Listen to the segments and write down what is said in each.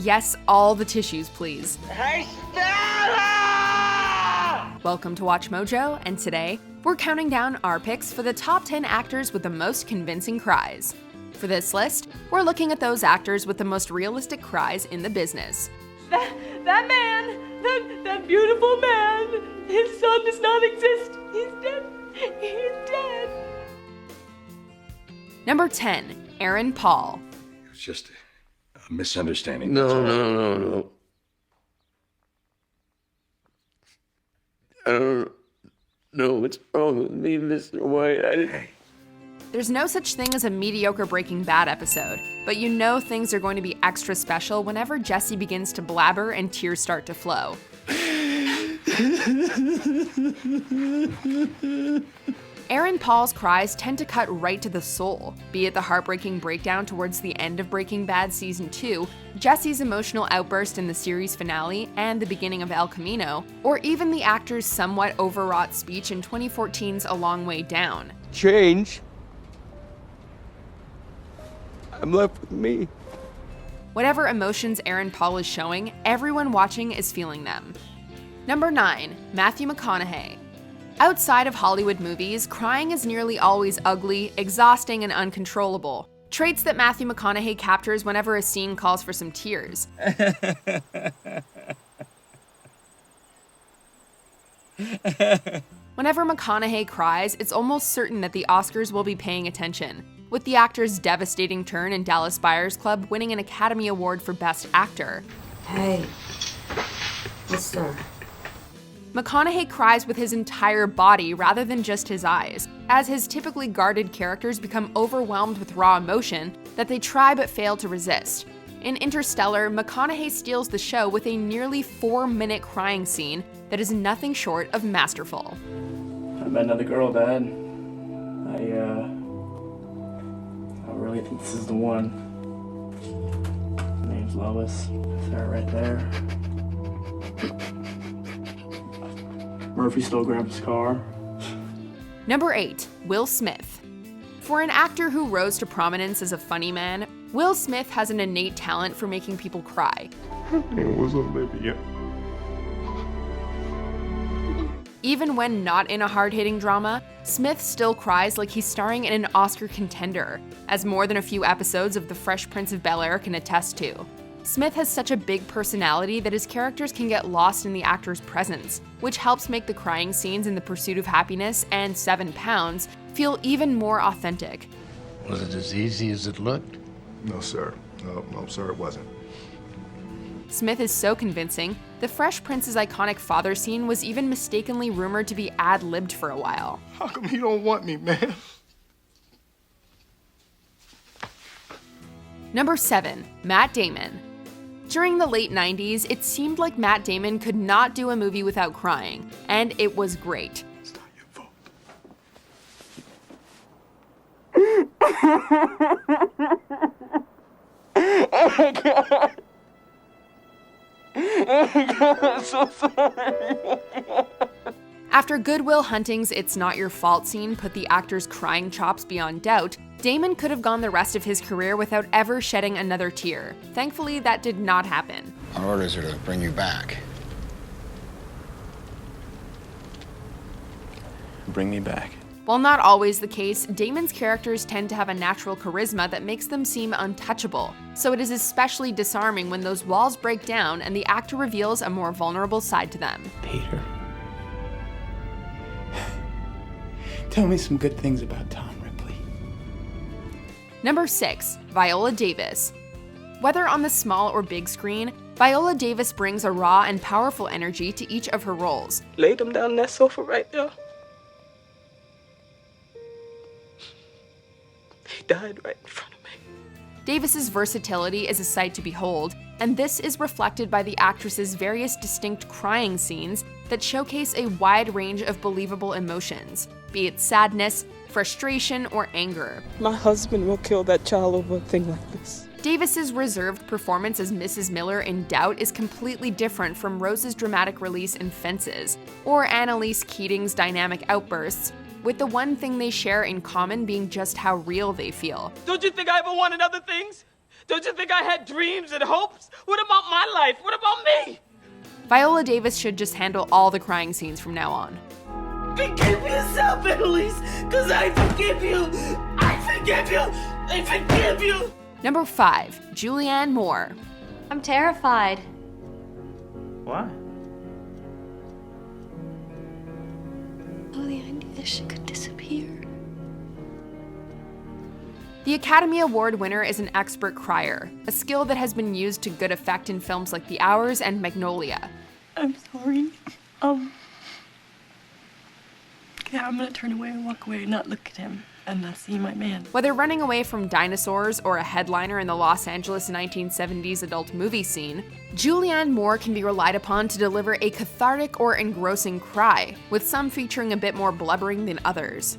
Yes, all the tissues, please. Hey, Stella! Welcome to Watch Mojo, and today, we're counting down our picks for the top 10 actors with the most convincing cries. For this list, we're looking at those actors with the most realistic cries in the business. That man, that beautiful man, his son does not exist. He's dead. He's dead. Number 10, Aaron Paul. It's just a misunderstanding. No. I don't know what's wrong with me, Mr. White. Hey. There's no such thing as a mediocre Breaking Bad episode, but you know things are going to be extra special whenever Jesse begins to blabber and tears start to flow. Aaron Paul's cries tend to cut right to the soul, be it the heartbreaking breakdown towards the end of Breaking Bad Season 2, Jesse's emotional outburst in the series finale and the beginning of El Camino, or even the actor's somewhat overwrought speech in 2014's A Long Way Down. Change. I'm left with me. Whatever emotions Aaron Paul is showing, everyone watching is feeling them. Number 9, Matthew McConaughey. Outside of Hollywood movies, crying is nearly always ugly, exhausting, and uncontrollable. Traits that Matthew McConaughey captures whenever a scene calls for some tears. Whenever McConaughey cries, it's almost certain that the Oscars will be paying attention, with the actor's devastating turn in Dallas Buyers Club winning an Academy Award for Best Actor. Hey, mister. McConaughey cries with his entire body rather than just his eyes, as his typically guarded characters become overwhelmed with raw emotion that they try but fail to resist. In Interstellar, McConaughey steals the show with a nearly 4-minute crying scene that is nothing short of masterful. I met another girl, Dad. I really think this is the one. Her name's Lois. That's her right there. Murphy still grabbed his car. Number 8, Will Smith. For an actor who rose to prominence as a funny man, Will Smith has an innate talent for making people cry. Hey, what's up, baby? Yeah. Even when not in a hard-hitting drama, Smith still cries like he's starring in an Oscar contender, as more than a few episodes of The Fresh Prince of Bel-Air can attest to. Smith has such a big personality that his characters can get lost in the actor's presence, which helps make the crying scenes in The Pursuit of Happiness and 7 Pounds feel even more authentic. Was it as easy as it looked? No, sir. No, sir, it wasn't. Smith is so convincing, the Fresh Prince's iconic father scene was even mistakenly rumored to be ad-libbed for a while. How come you don't want me, man? Number 7, Matt Damon. During the late 90s, it seemed like Matt Damon could not do a movie without crying, and it was great. It's not your fault. Oh my God. Oh my God, I'm so sorry. After Good Will Hunting's It's Not Your Fault scene put the actor's crying chops beyond doubt, Damon could have gone the rest of his career without ever shedding another tear. Thankfully, that did not happen. Our orders are to bring you back. Bring me back. While not always the case, Damon's characters tend to have a natural charisma that makes them seem untouchable, so it is especially disarming when those walls break down and the actor reveals a more vulnerable side to them. Peter, tell me some good things about Tom Ripley. Number 6, Viola Davis. Whether on the small or big screen, Viola Davis brings a raw and powerful energy to each of her roles. Laid him down on that sofa right there. He died right in front of me. Davis's versatility is a sight to behold, and this is reflected by the actress's various distinct crying scenes that showcase a wide range of believable emotions, be it sadness, frustration, or anger. My husband will kill that child over a thing like this. Davis's reserved performance as Mrs. Miller in Doubt is completely different from Rose's dramatic release in Fences, or Annalise Keating's dynamic outbursts, with the one thing they share in common being just how real they feel. Don't you think I ever wanted other things? Don't you think I had dreams and hopes? What about my life? What about me? Viola Davis should just handle all the crying scenes from now on. Forgive yourself, Annalise, because I forgive you. I forgive you. I forgive you. Number 5, Julianne Moore. I'm terrified. Why? Oh, the idea that she could disappear. The Academy Award winner is an expert crier, a skill that has been used to good effect in films like The Hours and Magnolia. I'm sorry. Yeah, I'm gonna turn away and walk away and not look at him and not see my man. Whether running away from dinosaurs or a headliner in the Los Angeles 1970s adult movie scene, Julianne Moore can be relied upon to deliver a cathartic or engrossing cry, with some featuring a bit more blubbering than others.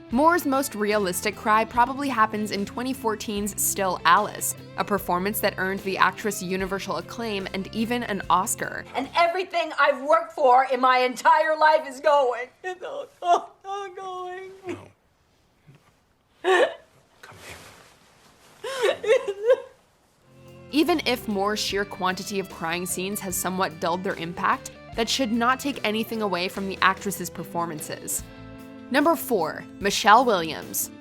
Moore's most realistic cry probably happens in 2014's Still Alice, a performance that earned the actress universal acclaim and even an Oscar. And everything I've worked for in my entire life is going. It's all going. No. Come here. Even if Moore's sheer quantity of crying scenes has somewhat dulled their impact, that should not take anything away from the actress's performances. Number 4, Michelle Williams.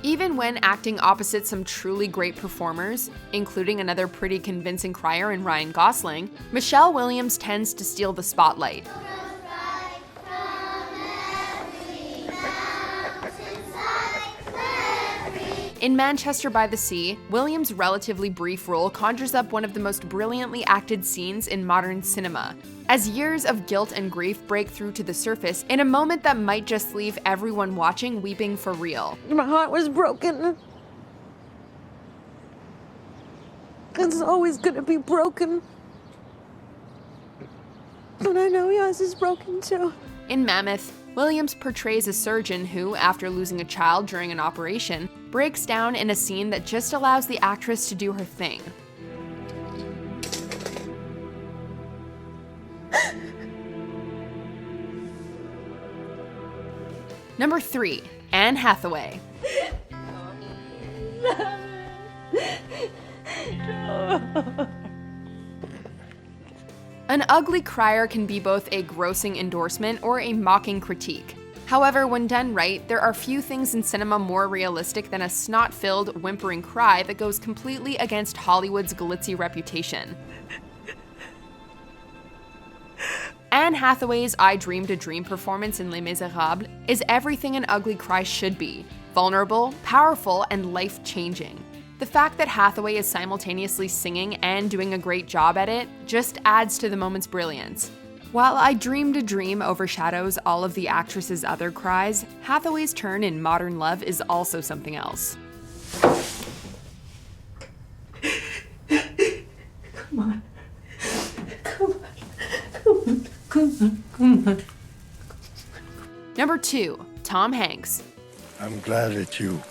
Even when acting opposite some truly great performers, including another pretty convincing crier in Ryan Gosling, Michelle Williams tends to steal the spotlight. In Manchester by the Sea, Williams' relatively brief role conjures up one of the most brilliantly acted scenes in modern cinema, as years of guilt and grief break through to the surface in a moment that might just leave everyone watching weeping for real. My heart was broken. It's always gonna be broken. But I know yours is broken too. In Mammoth, Williams portrays a surgeon who, after losing a child during an operation, breaks down in a scene that just allows the actress to do her thing. Number 3, Anne Hathaway. An ugly crier can be both a grossing endorsement or a mocking critique. However, when done right, there are few things in cinema more realistic than a snot-filled, whimpering cry that goes completely against Hollywood's glitzy reputation. Anne Hathaway's I Dreamed a Dream performance in Les Miserables is everything an ugly cry should be: vulnerable, powerful, and life-changing. The fact that Hathaway is simultaneously singing and doing a great job at it just adds to the moment's brilliance. While I Dreamed a Dream overshadows all of the actress's other cries, Hathaway's turn in Modern Love is also something else. Come on. Come on. Number 2, Tom Hanks. I'm glad it's you.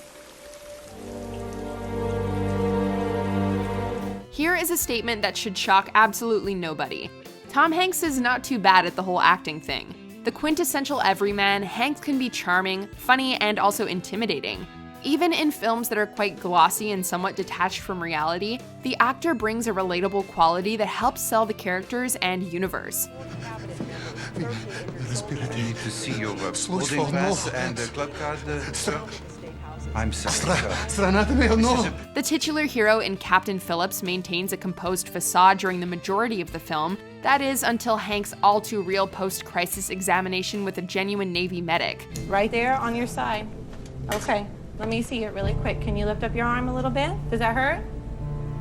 Here is a statement that should shock absolutely nobody. Tom Hanks is not too bad at the whole acting thing. The quintessential everyman, Hanks can be charming, funny, and also intimidating. Even in films that are quite glossy and somewhat detached from reality, the actor brings a relatable quality that helps sell the characters and universe. You need to see your boarding pass and club card, sir. I'm sorry, sir. The titular hero in Captain Phillips maintains a composed facade during the majority of the film, that is, until Hank's all-too-real post-crisis examination with a genuine Navy medic. Right there on your side. Okay, let me see it really quick. Can you lift up your arm a little bit? Does that hurt?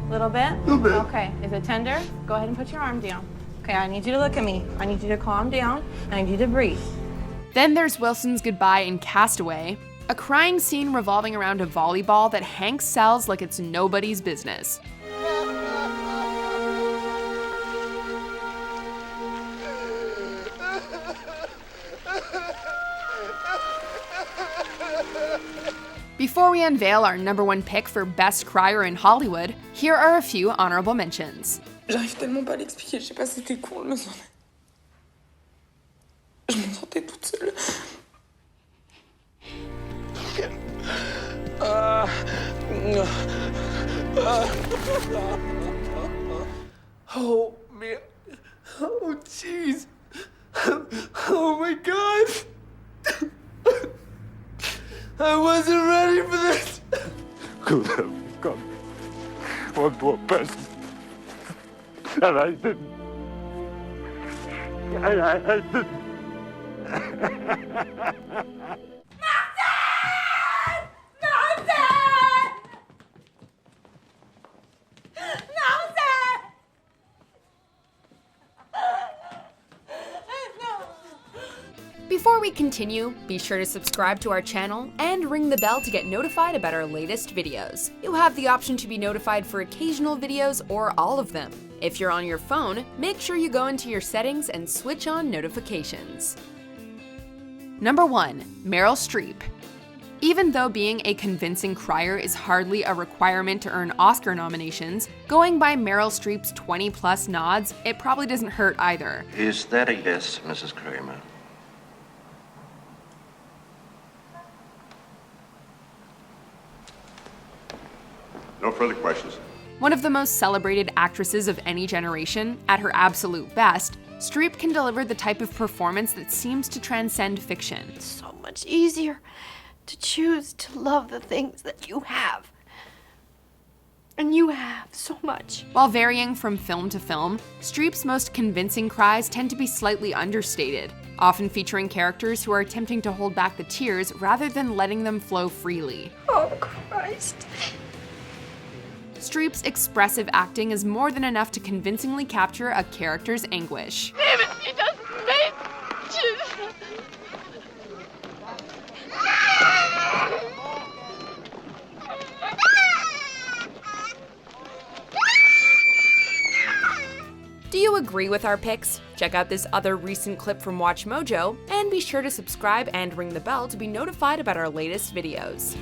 A little bit? A little bit. Okay, is it tender? Go ahead and put your arm down. Okay, I need you to look at me. I need you to calm down. I need you to breathe. Then there's Wilson's goodbye in Castaway, a crying scene revolving around a volleyball that Hank sells like it's nobody's business. Before we unveil our #1 pick for Best Crier in Hollywood, here are a few honorable mentions. J'arrive tellement pas à l'expliquer, je sais pas si c'était con, je me sentais toute seule. Oh, man. Oh, jeez. Oh, my God. I wasn't ready for this. Could have become one more person. And I didn't. And I didn't. Before we continue, be sure to subscribe to our channel and ring the bell to get notified about our latest videos. You have the option to be notified for occasional videos or all of them. If you're on your phone, make sure you go into your settings and switch on notifications. Number 1. Meryl Streep. Even though being a convincing crier is hardly a requirement to earn Oscar nominations, going by Meryl Streep's 20+ nods, it probably doesn't hurt either. Is that a yes, Mrs. Kramer? No further questions. One of the most celebrated actresses of any generation, at her absolute best, Streep can deliver the type of performance that seems to transcend fiction. It's so much easier to choose to love the things that you have. And you have so much. While varying from film to film, Streep's most convincing cries tend to be slightly understated, often featuring characters who are attempting to hold back the tears rather than letting them flow freely. Oh, Christ. Streep's expressive acting is more than enough to convincingly capture a character's anguish. Damn it, it doesn't make Do you agree with our picks? Check out this other recent clip from WatchMojo, and be sure to subscribe and ring the bell to be notified about our latest videos.